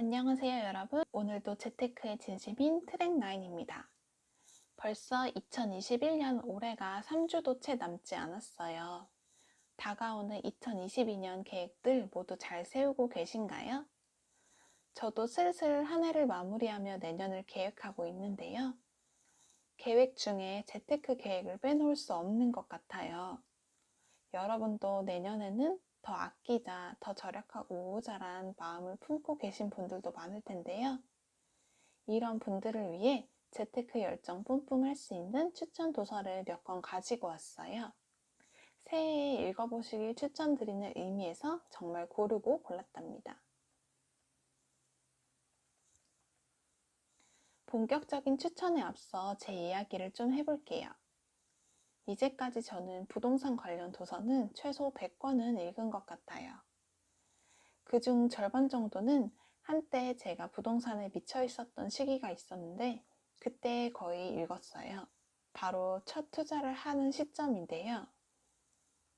안녕하세요 여러분. 오늘도 재테크의 진심인 트랙9입니다. 벌써 2021년 올해가 3주도 채 남지 않았어요. 다가오는 2022년 계획들 모두 잘 세우고 계신가요? 저도 슬슬 한 해를 마무리하며 내년을 계획하고 있는데요. 계획 중에 재테크 계획을 빼놓을 수 없는 것 같아요. 여러분도 내년에는 더 아끼자, 더 절약하고 오자란 마음을 품고 계신 분들도 많을 텐데요. 이런 분들을 위해 재테크 열정 뿜뿜 할 수 있는 추천 도서를 몇 권 가지고 왔어요. 새해에 읽어보시길 추천드리는 의미에서 정말 고르고 골랐답니다. 본격적인 추천에 앞서 제 이야기를 좀 해볼게요. 이제까지 저는 부동산 관련 도서는 최소 100권은 읽은 것 같아요. 그중 절반 정도는 한때 제가 부동산에 미쳐 있었던 시기가 있었는데 그때 거의 읽었어요. 바로 첫 투자를 하는 시점인데요.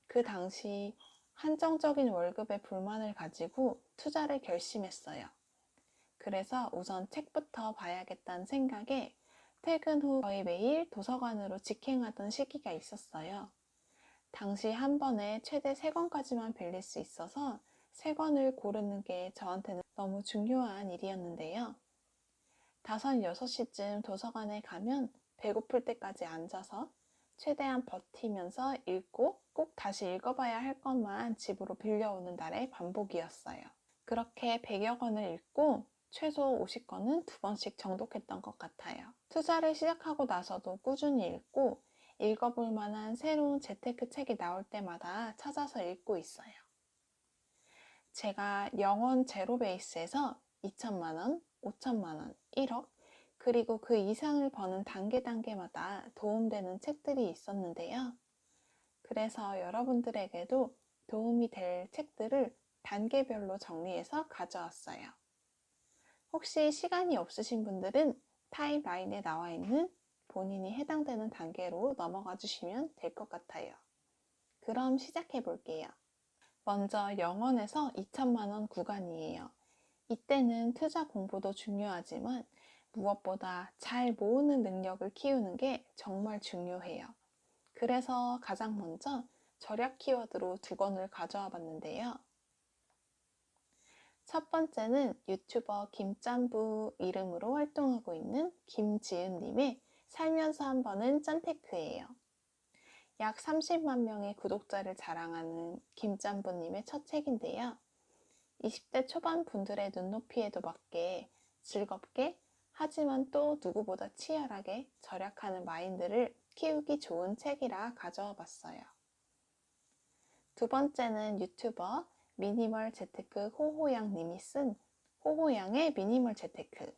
그 당시 한정적인 월급에 불만을 가지고 투자를 결심했어요. 그래서 우선 책부터 봐야겠다는 생각에 퇴근 후 거의 매일 도서관으로 직행하던 시기가 있었어요. 당시 한 번에 최대 3권까지만 빌릴 수 있어서 3권을 고르는 게 저한테는 너무 중요한 일이었는데요. 5, 6시쯤 도서관에 가면 배고플 때까지 앉아서 최대한 버티면서 읽고 꼭 다시 읽어봐야 할 것만 집으로 빌려오는 날의 반복이었어요. 그렇게 100여 권을 읽고 최소 50권은 2번씩 정독했던 것 같아요. 투자를 시작하고 나서도 꾸준히 읽고 읽어볼 만한 새로운 재테크 책이 나올 때마다 찾아서 읽고 있어요. 제가 영원 제로 베이스에서 2천만원, 5천만원, 1억, 그리고 그 이상을 버는 단계마다 도움되는 책들이 있었는데요. 그래서 여러분들에게도 도움이 될 책들을 단계별로 정리해서 가져왔어요. 혹시 시간이 없으신 분들은 타임라인에 나와 있는 본인이 해당되는 단계로 넘어가 주시면 될 것 같아요. 그럼 시작해 볼게요. 먼저 0원에서 2천만원 구간이에요. 이때는 투자 공부도 중요하지만 무엇보다 잘 모으는 능력을 키우는 게 정말 중요해요. 그래서 가장 먼저 절약 키워드로 2권을 가져와 봤는데요. 첫 번째는 유튜버 김짬부 이름으로 활동하고 있는 김지은님의 살면서 한 번은 짠테크예요. 약 30만 명의 구독자를 자랑하는 김짬부님의 첫 책인데요. 20대 초반 분들의 눈높이에도 맞게 즐겁게 하지만 또 누구보다 치열하게 절약하는 마인드를 키우기 좋은 책이라 가져와 봤어요. 두 번째는 유튜버 미니멀 재테크 호호양 님이 쓴 호호양의 미니멀 재테크.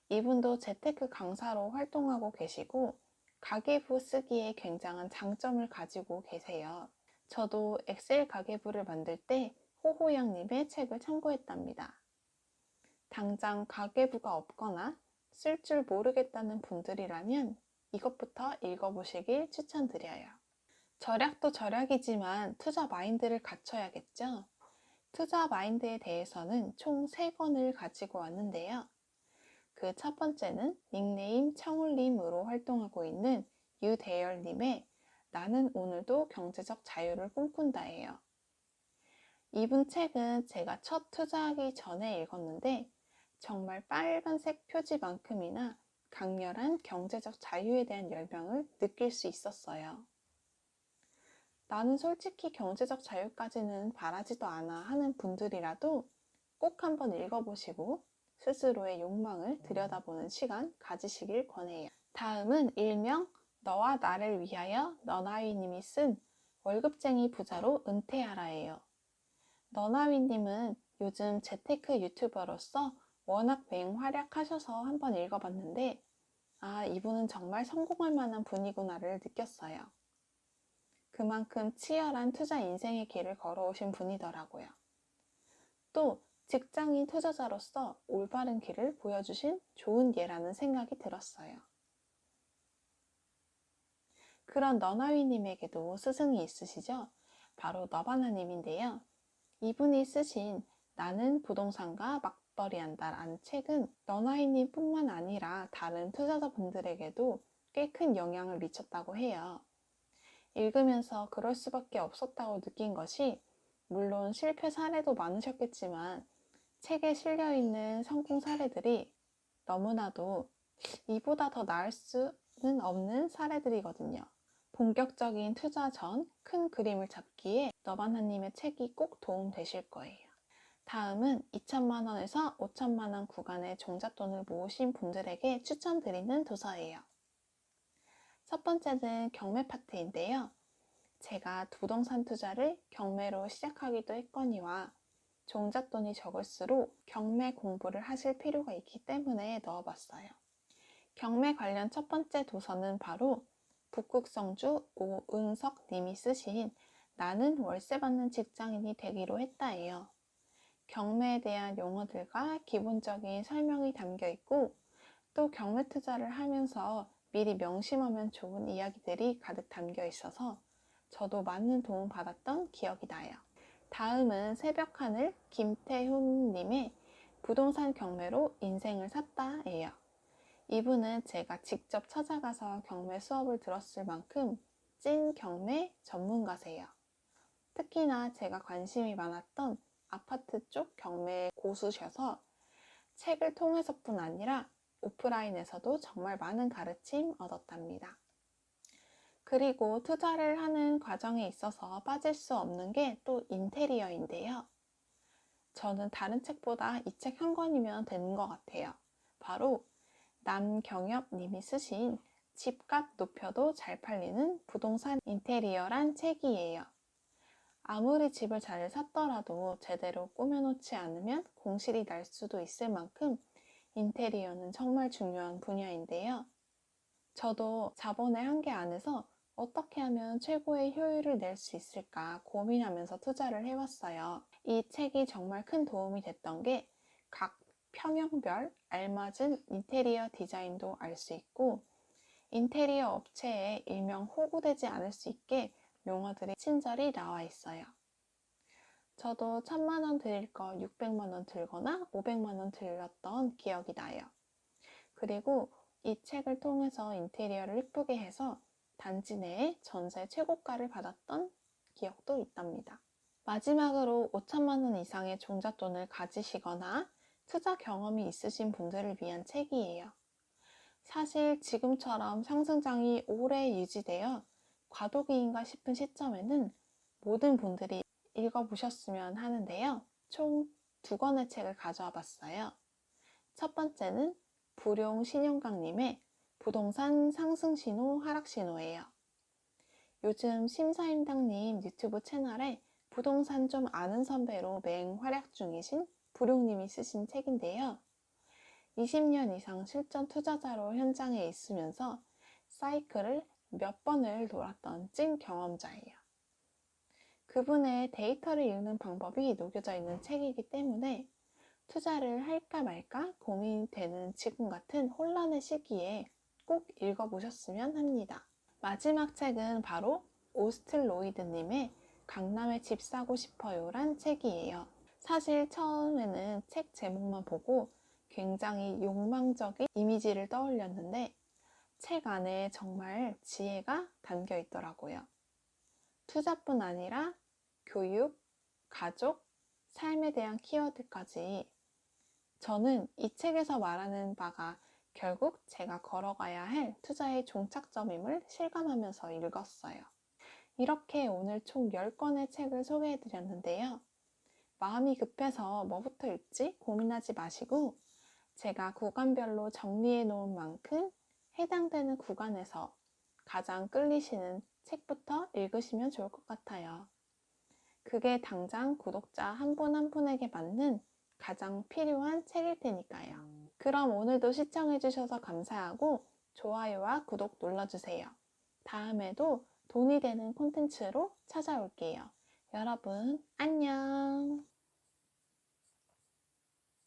이분도 재테크 강사로 활동하고 계시고 가계부 쓰기에 굉장한 장점을 가지고 계세요. 저도 엑셀 가계부를 만들 때 호호양 님의 책을 참고했답니다. 당장 가계부가 없거나 쓸 줄 모르겠다는 분들이라면 이것부터 읽어보시길 추천드려요. 절약도 절약이지만 투자 마인드를 갖춰야겠죠? 투자 마인드에 대해서는 총 3권을 가지고 왔는데요. 그 첫 번째는 닉네임 청울님으로 활동하고 있는 유대열님의 나는 오늘도 경제적 자유를 꿈꾼다예요. 이분 책은 제가 첫 투자하기 전에 읽었는데 정말 빨간색 표지만큼이나 강렬한 경제적 자유에 대한 열망을 느낄 수 있었어요. 나는 솔직히 경제적 자유까지는 바라지도 않아 하는 분들이라도 꼭 한번 읽어보시고 스스로의 욕망을 들여다보는 시간 가지시길 권해요. 다음은 일명 너와 나를 위하여 너나위님이 쓴 월급쟁이 부자로 은퇴하라예요. 너나위님은 요즘 재테크 유튜버로서 워낙 맹활약하셔서 한번 읽어봤는데 이분은 정말 성공할 만한 분이구나를 느꼈어요. 그만큼 치열한 투자 인생의 길을 걸어오신 분이더라고요. 또 직장인 투자자로서 올바른 길을 보여주신 좋은 예라는 생각이 들었어요. 그런 너나위님에게도 스승이 있으시죠? 바로 너바나님인데요. 이분이 쓰신 나는 부동산과 맞벌이한다라는 책은 너나이님 뿐만 아니라 다른 투자자분들에게도 꽤 큰 영향을 미쳤다고 해요. 읽으면서 그럴 수밖에 없었다고 느낀 것이, 물론 실패 사례도 많으셨겠지만 책에 실려있는 성공 사례들이 너무나도 이보다 더 나을 수는 없는 사례들이거든요. 본격적인 투자 전 큰 그림을 잡기에 너바나님의 책이 꼭 도움되실 거예요. 다음은 2천만 원에서 5천만 원 구간의 종잣돈을 모으신 분들에게 추천드리는 도서예요. 첫 번째는 경매 파트인데요. 제가 부동산 투자를 경매로 시작하기도 했거니와 종잣돈이 적을수록 경매 공부를 하실 필요가 있기 때문에 넣어봤어요. 경매 관련 첫 번째 도서는 바로 북극성주 오은석 님이 쓰신 나는 월세 받는 직장인이 되기로 했다예요. 경매에 대한 용어들과 기본적인 설명이 담겨 있고, 또 경매 투자를 하면서 미리 명심하면 좋은 이야기들이 가득 담겨 있어서 저도 많은 도움 받았던 기억이 나요. 다음은 새벽하늘 김태훈 님의 부동산 경매로 인생을 샀다예요. 이분은 제가 직접 찾아가서 경매 수업을 들었을 만큼 찐 경매 전문가세요. 특히나 제가 관심이 많았던 아파트 쪽 경매 고수셔서 책을 통해서뿐 아니라 오프라인에서도 정말 많은 가르침 얻었답니다. 그리고 투자를 하는 과정에 있어서 빠질 수 없는 게 또 인테리어인데요. 저는 다른 책보다 이 책 한 권이면 되는 것 같아요. 바로 남경엽 님이 쓰신 집값 높여도 잘 팔리는 부동산 인테리어란 책이에요. 아무리 집을 잘 샀더라도 제대로 꾸며놓지 않으면 공실이 날 수도 있을 만큼 인테리어는 정말 중요한 분야인데요. 저도 자본의 한계 안에서 어떻게 하면 최고의 효율을 낼 수 있을까 고민하면서 투자를 해왔어요. 이 책이 정말 큰 도움이 됐던 게 각 평형별 알맞은 인테리어 디자인도 알 수 있고, 인테리어 업체에 일명 호구되지 않을 수 있게 용어들이 친절히 나와 있어요. 저도 1,000만 원 드릴 거 600만 원 들거나 500만 원 들렸던 기억이 나요. 그리고 이 책을 통해서 인테리어를 예쁘게 해서 단지 내에 전세 최고가를 받았던 기억도 있답니다. 마지막으로 5천만 원 이상의 종잣돈을 가지시거나 투자 경험이 있으신 분들을 위한 책이에요. 사실 지금처럼 상승장이 오래 유지되어 과도기인가 싶은 시점에는 모든 분들이 읽어보셨으면 하는데요. 총 2권의 책을 가져와 봤어요. 첫 번째는 부룡 신영강님의 부동산 상승신호 하락신호예요. 요즘 심사임당님 유튜브 채널에 부동산 좀 아는 선배로 맹활약 중이신 부룡님이 쓰신 책인데요. 20년 이상 실전 투자자로 현장에 있으면서 사이클을 몇 번을 돌았던 찐 경험자예요. 그분의 데이터를 읽는 방법이 녹여져 있는 책이기 때문에 투자를 할까 말까 고민되는 지금 같은 혼란의 시기에 꼭 읽어보셨으면 합니다. 마지막 책은 바로 오스틀로이드님의 강남에 집 사고 싶어요란 책이에요. 사실 처음에는 책 제목만 보고 굉장히 욕망적인 이미지를 떠올렸는데 책 안에 정말 지혜가 담겨 있더라고요. 투자뿐 아니라 교육, 가족, 삶에 대한 키워드까지 저는 이 책에서 말하는 바가 결국 제가 걸어가야 할 투자의 종착점임을 실감하면서 읽었어요. 이렇게 오늘 총 10권의 책을 소개해드렸는데요. 마음이 급해서 뭐부터 읽지 고민하지 마시고 제가 구간별로 정리해 놓은 만큼 해당되는 구간에서 가장 끌리시는 책부터 읽으시면 좋을 것 같아요. 그게 당장 구독자 한 분 한 분에게 맞는 가장 필요한 책일 테니까요. 그럼 오늘도 시청해주셔서 감사하고 좋아요와 구독 눌러주세요. 다음에도 돈이 되는 콘텐츠로 찾아올게요. 여러분 안녕.